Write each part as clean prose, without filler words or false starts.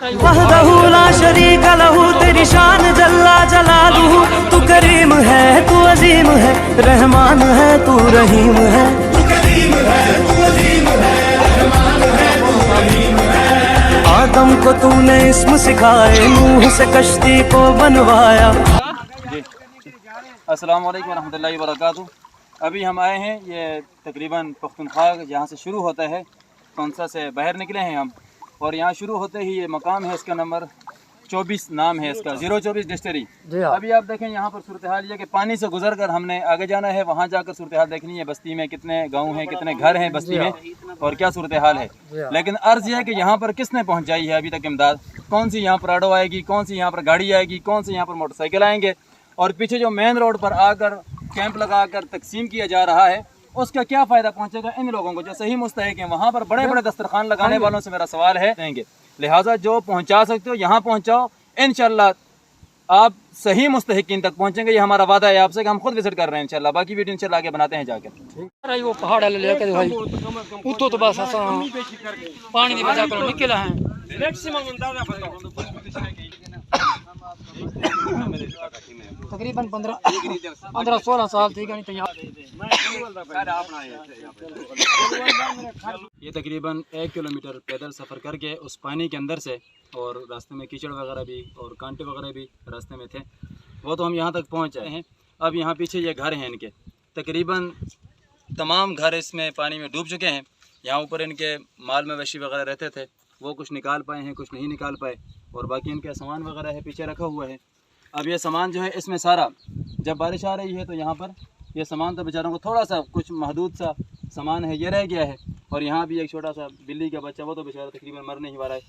वहदहू ला शरीक लहू तेरी शान जल्ला जलालहू। तू करीम है, तू अजीम है, रहमान है, तू रहीम है। आदम को तूने इस्म सिखाए, नूह से कश्ती को बनवाया। अस्सलाम वालेकुम रहमतुल्लाहि व बरकातुहू। अभी हम आए हैं, ये तकरीबन पख्तूनख्वा जहाँ से शुरू होता है, कौंसा से बाहर निकले हैं हम, और यहाँ शुरू होते ही ये मकाम है, इसका नंबर 24 नाम है इसका, 024 डिस्टरी। अभी आप देखें यहाँ पर सूरत हाल ये कि पानी से गुजर कर हमने आगे जाना है, वहाँ जाकर सूरत हाल देखनी है, बस्ती में कितने गाँव हैं, कितने घर हैं बस्ती में और क्या सूरत हाल है। लेकिन अर्ज़ यह है कि यहाँ पर किसने पहुँचाई है अभी तक इमदाद, कौन सी यहाँ पर आडो आएगी, कौन सी यहाँ पर गाड़ी आएगी, कौन सी यहाँ पर मोटरसाइकिल आएंगे, और पीछे जो मेन रोड पर आकर कैंप लगाकर तकसीम किया जा रहा है उसका क्या फ़ायदा पहुंचेगा इन लोगों को जो सही मुस्तहिक हैं। वहाँ पर बड़े बड़े दस्तरखान लगाने वालों से मेरा सवाल है देंगे, लिहाजा जो पहुंचा सकते हो यहाँ पहुंचाओ, इंशाल्लाह आप सही मुस्तहिकीन तक पहुंचेंगे। ये हमारा वादा है आपसे कि हम खुद विजिट कर रहे हैं इंशाल्लाह। बाकी वीडियो इंशाल्लाह आगे बनाते हैं जाकर। वो पहाड़ लेके भाई उतो तो बस पानी की वजह को निकला है तकरीबन 15-16 साल थी। ये तकरीबन 1 किलोमीटर पैदल सफ़र करके उस पानी के अंदर से, और रास्ते में कीचड़ वगैरह भी और कांटे वगैरह भी रास्ते में थे, वो तो हम यहाँ तक पहुँच आए हैं। अब यहाँ पीछे ये घर हैं इनके, तकरीबन तमाम घर इसमें पानी में डूब चुके हैं। यहाँ ऊपर इनके माल मवेशी वगैरह रहते थे, वो कुछ निकाल पाए हैं, कुछ नहीं निकाल पाए, और बाकी इनका सामान वगैरह है पीछे रखा हुआ है। अब ये सामान जो है इसमें सारा, जब बारिश आ रही है तो यहाँ पर ये सामान तो बेचारों को थोड़ा सा कुछ महदूद सा सामान है ये रह गया है, और यहाँ भी एक छोटा सा बिल्ली का बच्चा, वो तो बेचारा तकरीबन मरने ही वाला है।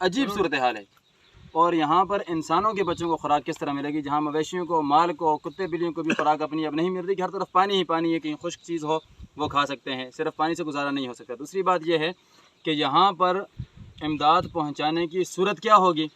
अजीब सूरत हाल है। और यहाँ पर इंसानों के बच्चों को खुराक किस तरह मिलेगी, जहाँ मवेशियों को, माल को, कुत्ते बिल्लियों को भी खुराक अपनी अब नहीं मिल रही कि हर तरफ पानी ही पानी है, कहीं खुश्क चीज़ हो वो खा सकते हैं, सिर्फ पानी से गुजारा नहीं हो सकता। दूसरी बात यह है कि यहाँ पर इमदाद पहुँचाने की सूरत क्या होगी,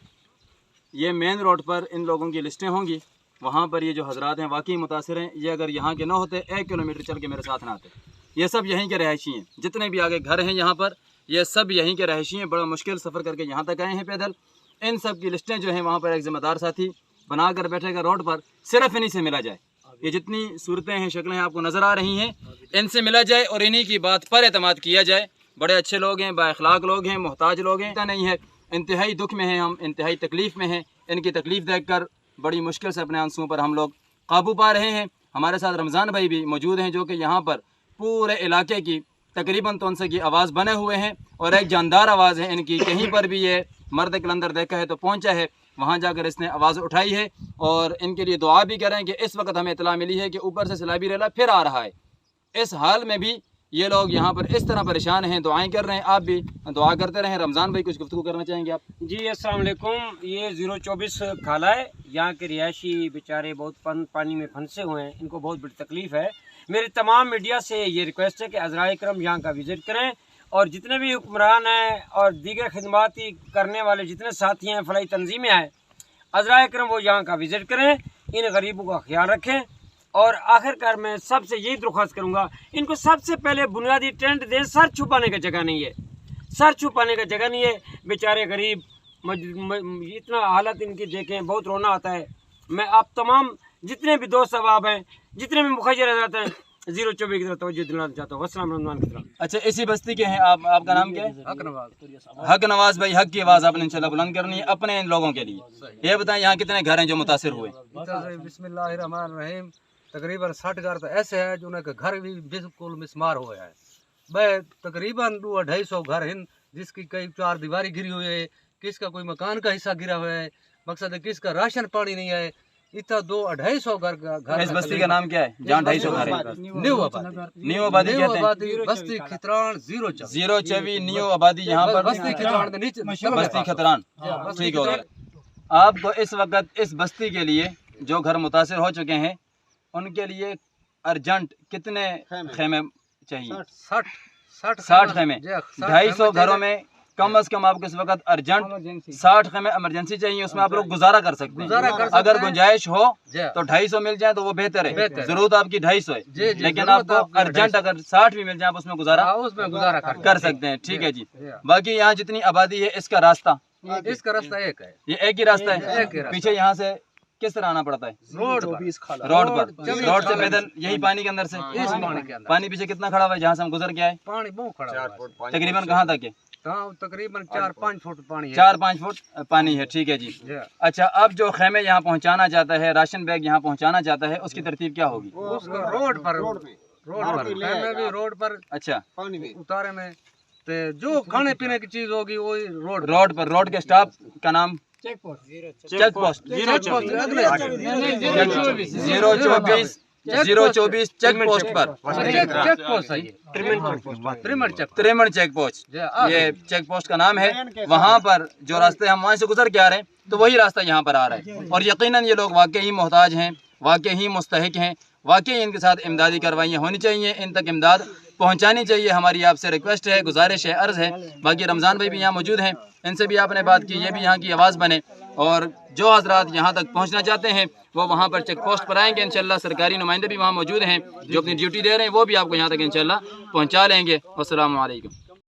ये मेन रोड पर इन लोगों की लिस्टें होंगी, वहाँ पर ये जो हजरात हैं वाकई मुतासिर हैं। ये अगर यहाँ के ना होते 1 किलोमीटर चल के मेरे साथ ना आते। ये सब यहीं के रहायशी हैं, जितने भी आगे घर हैं यहाँ पर ये सब यहीं के रहायशी हैं। बड़ा मुश्किल सफ़र करके यहाँ तक आए हैं पैदल। इन सब की लिस्टें जो हैं वहाँ पर एक ज़िम्मेदार साथी बना कर बैठेगा रोड पर, सिर्फ इन्हीं से मिला जाए। ये जितनी सूरतें हैं, शक्लें आपको नज़र आ रही हैं, इनसे मिला जाए और इन्हीं की बात पर एतमाद किया जाए। बड़े अच्छे लोग हैं, बाअखलाक लोग हैं, मोहताज लोग हैं, नहीं है, इंतहाई दुख में हैं हम, इंतहाई तकलीफ़ में हैं। इनकी तकलीफ़ देखकर बड़ी मुश्किल से अपने आंसुओं पर हम लोग काबू पा रहे हैं। हमारे साथ रमज़ान भाई भी मौजूद हैं जो कि यहाँ पर पूरे इलाके की तकरीबन तोनसे की आवाज़ बने हुए हैं, और एक जानदार आवाज़ है इनकी। कहीं पर भी ये मर्द कलंदर देखा है तो पहुँचा है, वहाँ जाकर इसने आवाज़ उठाई है, और इनके लिए दुआ भी करें कि इस वक्त हमें इतला मिली है कि ऊपर से सैलाबी रेला फिर आ रहा है। इस हाल में भी ये लोग यहाँ पर इस तरह परेशान हैं, दुआएं कर रहे हैं, आप भी दुआ करते रहें। रमज़ान भाई कुछ गुफ्तगू करना चाहेंगे आप? जी अस्सलाम वालेकुम। ये 024 खाला है, यहाँ के रिहायशी बेचारे बहुत पानी में फंसे हुए हैं, इनको बहुत बड़ी तकलीफ़ है। मेरी तमाम मीडिया से ये रिक्वेस्ट है कि अज़राए करम यहाँ का विज़िट करें, और जितने भी हुक्मरान हैं और दीगर खिदमात करने वाले जितने साथी हैं, फलाई तंजीमें हैं, अज़राए करम वो यहाँ का विज़िट करें, इन गरीबों का ख्याल रखें। और आखिरकार मैं सबसे यही दरख्वास्त करूँगा, इनको सबसे पहले बुनियादी टेंट दें। सर छुपाने का जगह नहीं है, सर छुपाने का जगह नहीं है। बेचारे गरीब इतना हालत इनकी देखें, बहुत रोना आता है। मैं आप तमाम जितने भी दोस्त अहबाब हैं, जितने भी मुखर्जर रहते हैं, 024 की तरफ तवज्जो दिलाना चाहता हूँ। अस्सलाम रमज़ान की तरफ। अच्छा, इसी बस्ती के हैं आप, आपका नाम क्या है? हक नवाज भाई, हक की आवाज़ आपने इंशाल्लाह बुलंद करनी है अपने इन लोगों के लिए। ये बताएं यहाँ कितने घर हैं जो मुतासिर हुए? बिस्मिल्लाहिर्रहमानिर्रहीम। तकरीबन 60 घर तो ऐसे हैं जो उनके घर भी बिल्कुल मिसमार हुए हैं। वह तकरीबन 200-250 घर हैं जिसकी कई 4 दीवारी गिरी हुई है, किसका कोई मकान का हिस्सा गिरा हुआ है, मकसद है किसका राशन पानी नहीं है। इतना 200-250 घर। इस बस्ती का नाम क्या है जहाँ 250 घर है? न्यू आबादी कहते हैं। बस्ती खितरान 024 न्यू आबादी, यहाँ पर बस्ती खितरान के नीचे बस्ती खतरान। ठीक हो गया। आपको इस वक्त इस बस्ती के लिए जो घर मुतासिर हो चुके हैं उनके लिए अर्जेंट कितने खेमे चाहिए? 60 खेमे। 250 घरों में कम से कम आपको इस वक्त अर्जेंट 60 खेमे इमरजेंसी चाहिए, उसमें आप लोग गुजारा कर सकते हैं। अगर गुंजाइश हो तो 250 मिल जाए तो वो बेहतर है। जरूरत आपकी 250 है, लेकिन आपको अर्जेंट अगर 60 भी मिल जाए आप उसमें गुजारा कर सकते हैं। ठीक है जी। बाकी यहाँ जितनी आबादी है इसका रास्ता इसका रास्ता एक है, ये एक ही रास्ता है। एक ही रास्ता। पीछे यहाँ से किस तरह आना पड़ता है? रोड रोड से पैदल यही पानी के अंदर से। इस पानी के अंदर पानी पीछे कितना खड़ा हुआ है जहाँ से हम गुजर के आए? पानी बहुत खड़ा हुआ है। तकरीबन कहाँ तक है? हाँ, तकरीबन 4-5 फुट पानी है। 4-5 फुट पानी है, ठीक है जी। अच्छा, अब जो खेमे यहाँ पहुँचाना चाहता है, राशन बैग यहाँ पहुँचाना चाहता है, उसकी तरतीब क्या होगी? उसको रोड पर खेमे भी रोड पर अच्छा, उतारे में, तो जो खाने पीने की चीज होगी वही रोड पर रोड के स्टाफ का नाम? चेक पोस्ट 024 चेक पोस्ट पर, चेक पोस्ट है ये। त्रिमण चेक पोस्ट, ये चेक पोस्ट का नाम है। वहाँ पर जो रास्ते हम वहाँ से गुजर के आ रहे हैं, तो वही रास्ता यहाँ पर आ रहा है। और यकीनन ये लोग वाकई ही मोहताज हैं, वाकई ही मुस्तहिक हैं, वाकई इनके साथ इमदादी कार्रवाइयाँ होनी चाहिए, इन तक इमदाद पहुँचानी चाहिए। हमारी आपसे रिक्वेस्ट है, गुजारिश है, अर्ज़ है। बाकी रमज़ान भाई भी यहाँ मौजूद हैं, इनसे भी आपने बात की, ये भी यहाँ की आवाज़ बने। और जो हजरात यहाँ तक पहुँचना चाहते हैं वो वहाँ पर चेक पोस्ट पर आएंगे इंशाल्लाह। सरकारी नुमाइंदे भी वहाँ मौजूद हैं जो अपनी ड्यूटी दे रहे हैं, वो भी आपको यहाँ तक इंशाल्लाह पहुँचा लेंगे। अस्सलामु अलैकुम।